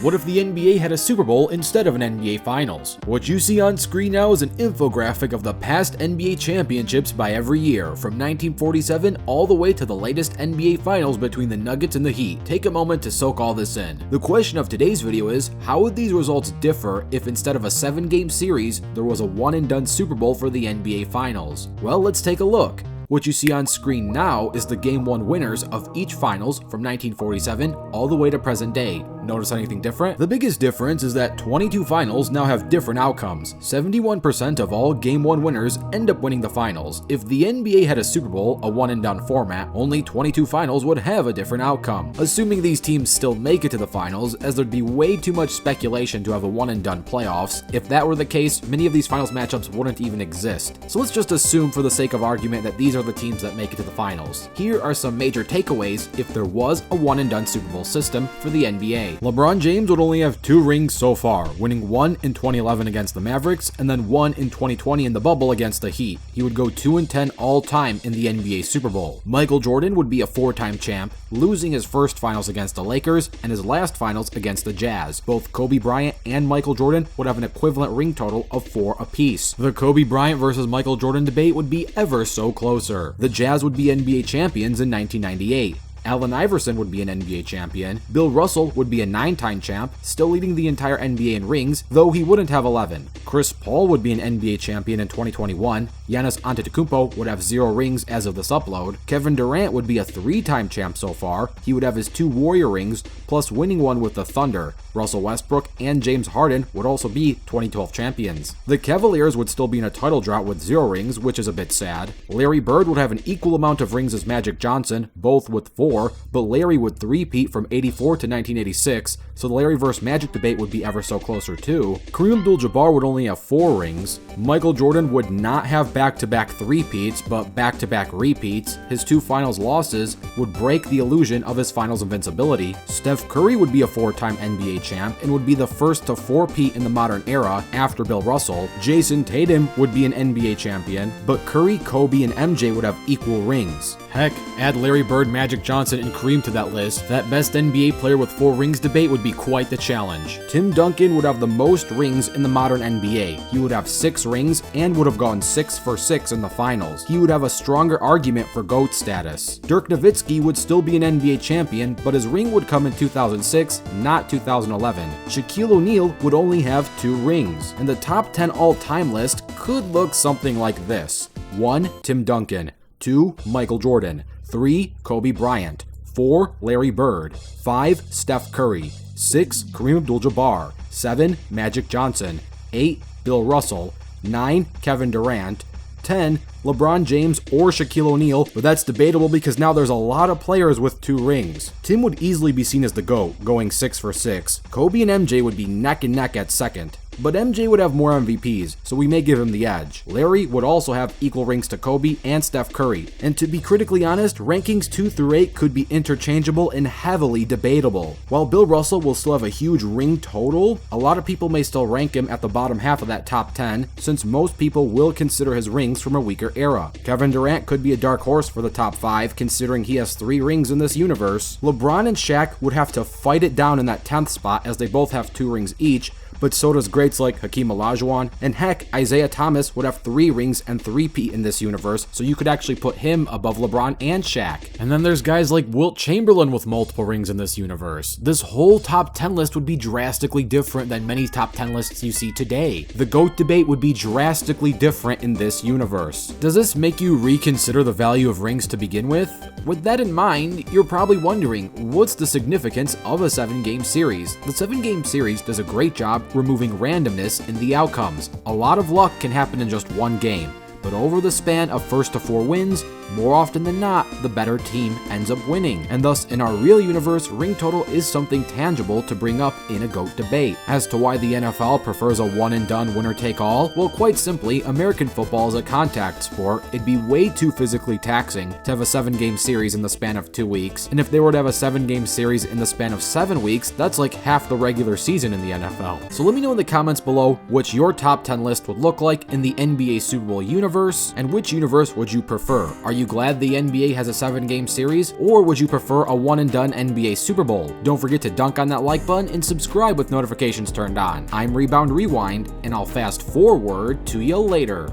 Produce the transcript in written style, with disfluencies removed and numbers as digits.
What if the NBA had a Super Bowl instead of an NBA Finals? What you see on screen now is an infographic of the past NBA championships by every year, from 1947 all the way to the latest NBA Finals between the Nuggets and the Heat. Take a moment to soak all this in. The question of today's video is, how would these results differ if instead of a 7-game series, there was a one-and-done Super Bowl for the NBA Finals? Well, let's take a look. What you see on screen now is the Game 1 winners of each finals from 1947 all the way to present day. Notice anything different? The biggest difference is that 22 finals now have different outcomes. 71% of all Game 1 winners end up winning the finals. If the NBA had a Super Bowl, a one-and-done format, only 22 finals would have a different outcome. Assuming these teams still make it to the finals, as there'd be way too much speculation to have a one-and-done playoffs. If that were the case, many of these finals matchups wouldn't even exist. So let's just assume for the sake of argument that these are the teams that make it to the finals. Here are some major takeaways if there was a one-and-done Super Bowl system for the NBA. LeBron James would only have 2 rings so far, winning 1 in 2011 against the Mavericks and then 1 in 2020 in the bubble against the Heat. He would go 2-10 all-time in the NBA Super Bowl. Michael Jordan would be a 4-time champ, losing his first finals against the Lakers and his last finals against the Jazz. Both Kobe Bryant and Michael Jordan would have an equivalent ring total of 4 apiece. The Kobe Bryant versus Michael Jordan debate would be ever so closer. The Jazz would be NBA champions in 1998. Allen Iverson would be an NBA champion. Bill Russell would be a 9-time champ, still leading the entire NBA in rings, though he wouldn't have 11. Chris Paul would be an NBA champion in 2021. Giannis Antetokounmpo would have 0 rings as of this upload. Kevin Durant would be a 3-time champ so far. He would have his 2 Warrior rings, plus winning one with the Thunder. Russell Westbrook and James Harden would also be 2012 champions. The Cavaliers would still be in a title drought with 0 rings, which is a bit sad. Larry Bird would have an equal amount of rings as Magic Johnson, both with 4, but Larry would three-peat from 84 to 1986, so the Larry vs. Magic debate would be ever so closer too. Kareem Abdul-Jabbar would only have 4 rings. Michael Jordan would not have back-to-back three-peats, but back-to-back repeats. His 2 finals losses would break the illusion of his finals invincibility. Steph Curry would be a 4-time NBA champ and would be the first to 4-peat in the modern era after Bill Russell. Jason Tatum would be an NBA champion, but Curry, Kobe, and MJ would have equal rings. Heck, add Larry Bird, Magic Johnson, and Kareem to that list. That best NBA player with 4 rings debate would be quite the challenge. Tim Duncan would have the most rings in the modern NBA. He would have 6 rings and would have gone 6 for 6 in the finals. He would have a stronger argument for GOAT status. Dirk Nowitzki would still be an NBA champion, but his ring would come in 2006, not 2011. Shaquille O'Neal would only have 2 rings, and the top 10 all-time list could look something like this. 1. Tim Duncan. 2. Michael Jordan. 3. Kobe Bryant. 4. Larry Bird. 5. Steph Curry. 6. Kareem Abdul-Jabbar. 7. Magic Johnson. 8. Bill Russell. 9. Kevin Durant. 10. LeBron James or Shaquille O'Neal, but that's debatable because now there's a lot of players with 2 rings. Tim would easily be seen as the GOAT, going 6 for 6. Kobe and MJ would be neck and neck at second. But MJ would have more MVPs, so we may give him the edge. Larry would also have equal rings to Kobe and Steph Curry. And to be critically honest, rankings 2 through 8 could be interchangeable and heavily debatable. While Bill Russell will still have a huge ring total, a lot of people may still rank him at the bottom half of that top 10, since most people will consider his rings from a weaker era. Kevin Durant could be a dark horse for the top 5, considering he has 3 rings in this universe. LeBron and Shaq would have to fight it down in that 10th spot as they both have 2 rings each, but so does greats like Hakeem Olajuwon, and heck, Isaiah Thomas would have 3 rings and 3-peat in this universe, so you could actually put him above LeBron and Shaq. And then there's guys like Wilt Chamberlain with multiple rings in this universe. This whole top 10 list would be drastically different than many top 10 lists you see today. The GOAT debate would be drastically different in this universe. Does this make you reconsider the value of rings to begin with? With that in mind, you're probably wondering, what's the significance of a 7-game series? The 7-game series does a great job removing randomness in the outcomes. A lot of luck can happen in just one game, but over the span of first to 4 wins, more often than not, the better team ends up winning. And thus, in our real universe, ring total is something tangible to bring up in a GOAT debate. As to why the NFL prefers a one-and-done winner-take-all, well, quite simply, American football is a contact sport. It'd be way too physically taxing to have a 7-game series in the span of 2 weeks. And if they were to have a 7-game series in the span of 7 weeks, that's like half the regular season in the NFL. So let me know in the comments below what your top 10 list would look like in the NBA Super Bowl universe, universe? And which universe would you prefer? Are you glad the NBA has a 7-game series, or would you prefer a one-and-done NBA Super Bowl? Don't forget to dunk on that like button and subscribe with notifications turned on. I'm Rebound Rewind, and I'll fast forward to you later.